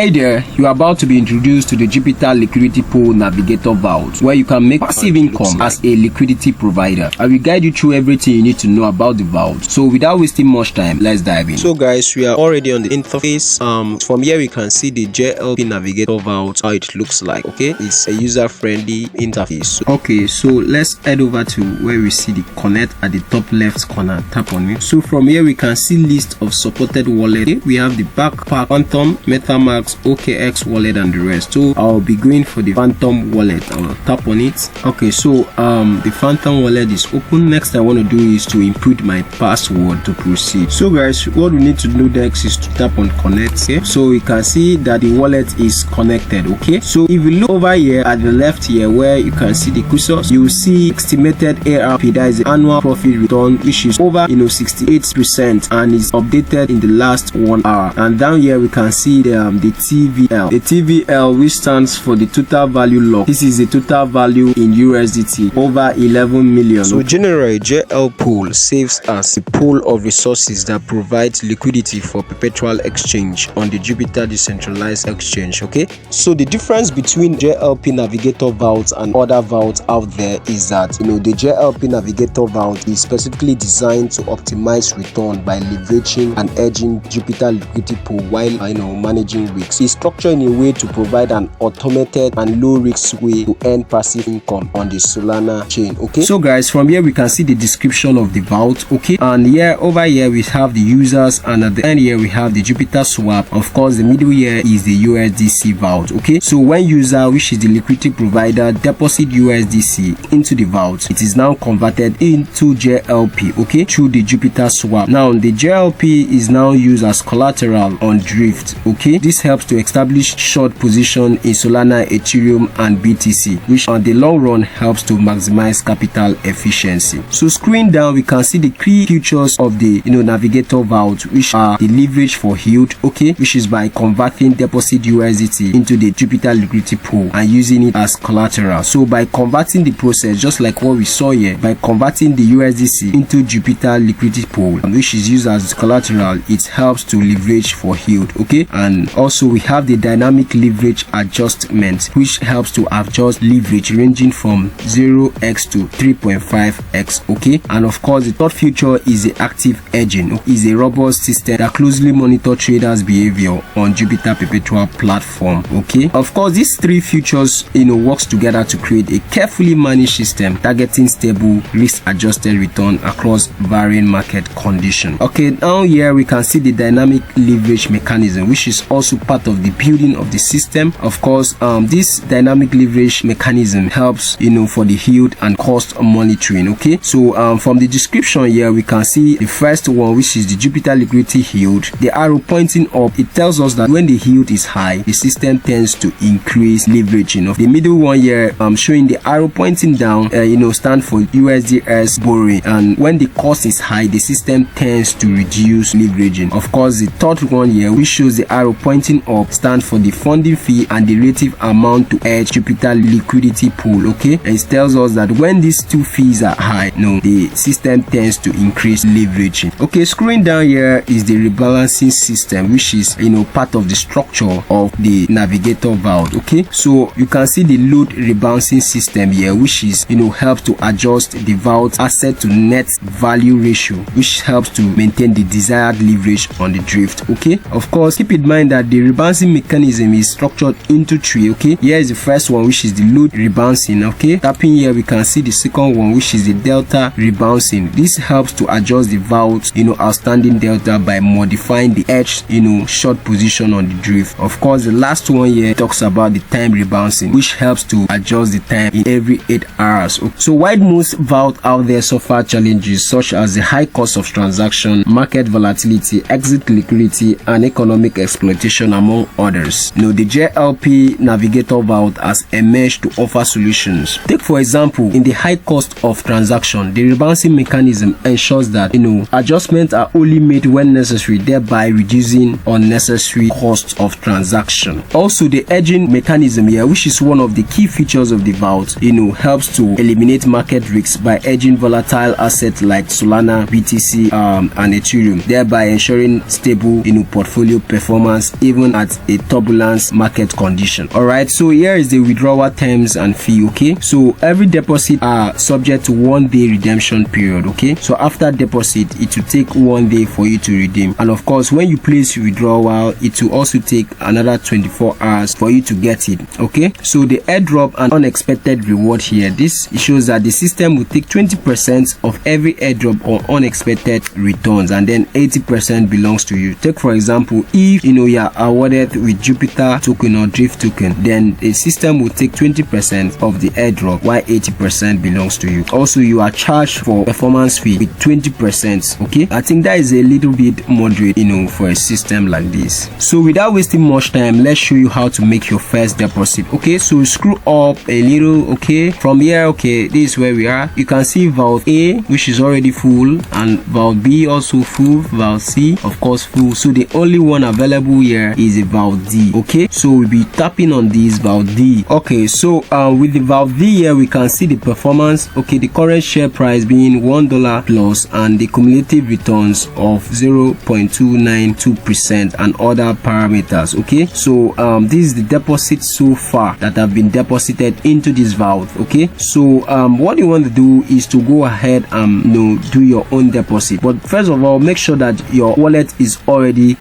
Hey there, you are about to be introduced to the Jupiter Liquidity Pool Navigator Vault, where you can make passive income as a liquidity provider. I will guide you through everything you need to know about the vault. So without wasting much time, let's dive in. So guys, we are already on the interface. From here we can see the JLP Navigator Vault, how it looks like. Okay, it's a user-friendly interface. Okay, so let's head over to where we see the connect at the top left corner. Tap on it. So from here we can see list of supported wallets. Okay, we have the Backpack, Phantom, MetaMask, OKX wallet and the rest. So I'll be going for the Phantom wallet. I'll tap on it. Okay, so the Phantom wallet is open. Next I want to do is to input my password to proceed. So guys, what we need to do next is to tap on connect. Okay, so we can see that the wallet is connected. Okay, so if you look over here at the left here where you can see the cursor, you will see estimated ARP, that is the annual profit return, which is over 68% and is updated in the last 1 hour. And down here we can see the TVL. The TVL, which stands for the total value locked. This is the total value in USDT, over 11 million. So generally, JL pool serves as a pool of resources that provides liquidity for perpetual exchange on the Jupiter decentralized exchange. Okay, so the difference between JLP Navigator Vault and other vaults out there is that the JLP Navigator Vault is specifically designed to optimize return by leveraging and hedging Jupiter Liquidity Pool while managing risks. It's structured in a way to provide an automated and low risk way to earn passive income on the Solana chain. Okay, so guys, from here we can see the description of the vault. Okay, and here over here we have the users, and at the end here we have the Jupiter swap. Of course, the middle here is the USDC vault. Okay, so when user, which is the liquidity provider, deposit USDC into the vault, it is now converted into JLP. Okay, through the Jupiter swap. Now the JLP is now used as collateral on Drift. Okay, this helps to establish short position in Solana, Ethereum and BTC, which on the long run helps to maximize capital efficiency. So scrolling down we can see the key features of the Navigator Vault, which are the leverage for yield. Okay, which is by converting deposit USDT into the Jupiter Liquidity Pool and using it as collateral. So by converting the process, just like what we saw here, by converting the USDC into Jupiter Liquidity Pool, which is used as collateral, it helps to leverage for yield. Okay, and also we have the dynamic leverage adjustment, which helps to adjust leverage ranging from 0x to 3.5x. okay, and of course the third feature is the active hedging. Is a robust system that closely monitor traders behavior on Jupiter perpetual platform. Okay, of course these three features works together to create a carefully managed system targeting stable risk adjusted return across varying market conditions. Okay, now here we can see the dynamic leverage mechanism, which is also part of the building of the system. Of course, this dynamic leverage mechanism helps for the yield and cost monitoring. Okay, so from the description here we can see the first one, which is the Jupiter liquidity yield. The arrow pointing up, it tells us that when the yield is high, the system tends to increase leveraging. The middle one here showing the arrow pointing down, stand for USDS borrowing, and when the cost is high, the system tends to reduce leveraging. Of course, the third one here, which shows the arrow pointing up, stand for the funding fee and the relative amount to hedge Jupiter Liquidity Pool. Okay, and it tells us that when these two fees are high, the system tends to increase leveraging. Okay, scrolling down here is the rebalancing system, which is part of the structure of the Navigator Vault. Okay, so you can see the load rebalancing system here, which is helps to adjust the vault asset to net value ratio, which helps to maintain the desired leverage on the drift. Okay, of course keep in mind that the rebalancing mechanism is structured into three. Okay, here is the first one, which is the load rebalancing. Okay, tapping here we can see the second one, which is the delta rebalancing. This helps to adjust the vault outstanding delta by modifying the edge short position on the drift. Of course the last one here talks about the time rebalancing, which helps to adjust the time in every 8 hours. So while most vault out there suffer challenges such as the high cost of transaction, market volatility, exit liquidity and economic exploitation among others, the JLP Navigator Vault has emerged to offer solutions. Take for example, in the high cost of transaction, the rebalancing mechanism ensures that adjustments are only made when necessary, thereby reducing unnecessary costs of transaction. Also the hedging mechanism here, which is one of the key features of the vault, helps to eliminate market risks by hedging volatile assets like Solana, BTC and Ethereum, thereby ensuring stable portfolio performance even even at a turbulence market condition. All right, so here is the withdrawal terms and fee. Okay, so every deposit are subject to 1 day redemption period. Okay, so after deposit it will take 1 day for you to redeem, and of course when you place withdrawal it will also take another 24 hours for you to get it. Okay, so the airdrop and unexpected reward here, this shows that the system will take 20% of every airdrop or unexpected returns, and then 80% belongs to you. Take for example, if you are awarded with Jupiter token or Drift token, then the system will take 20% of the airdrop while 80% belongs to you. Also, you are charged for performance fee with 20%. Okay, I think that is a little bit moderate, for a system like this. So without wasting much time, let's show you how to make your first deposit. Okay, so screw up a little. Okay, from here, okay, this is where we are. You can see valve A, which is already full, and valve B also full, valve C of course full. So the only one available here is a valve D. Okay, so we'll be tapping on this valve D. Okay, so with the valve D here, we can see the performance. Okay, the current share price being $1 plus, and the cumulative returns of 0.292% and other parameters. Okay, so this is the deposit so far that have been deposited into this valve. Okay, so what you want to do is to go ahead and do your own deposit, but first of all make sure that your wallet is already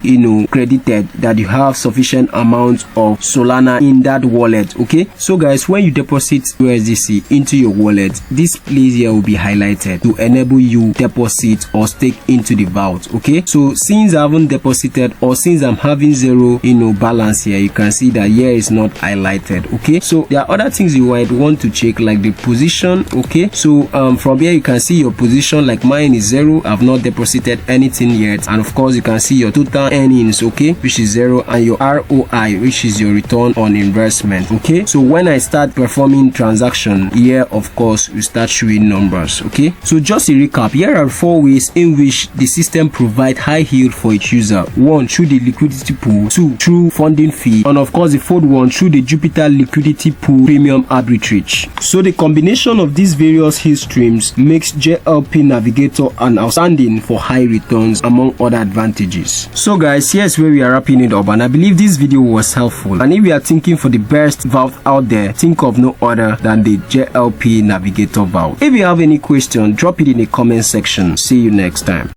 credited, that you have sufficient amount of Solana in that wallet. Okay, so guys, when you deposit USDC into your wallet, this place here will be highlighted to enable you deposit or stake into the vault. Okay, so since I haven't deposited, or since I'm having zero balance here, you can see that here is not highlighted. Okay, so there are other things you might want to check, like the position. Okay, so from here you can see your position, like mine is 0, I've not deposited anything yet, and of course you can see your total earnings, okay, which is 0, and your ROI, which is your return on investment. Okay, so when I start performing transaction here, of course we start showing numbers. Okay, so just a recap, here are 4 ways in which the system provide high yield for its user. 1, through the liquidity pool. 2, through funding fee, and of course the 4th one, through the Jupiter Liquidity Pool premium arbitrage. So the combination of these various yield streams makes JLP Navigator an outstanding for high returns among other advantages. So guys, here's where we are wrapping it up, and I believe this video was helpful, and if we are thinking for the best vault out there, think of no other than the JLP Navigator Vault. If you have any question, drop it in the comment section. See you next time.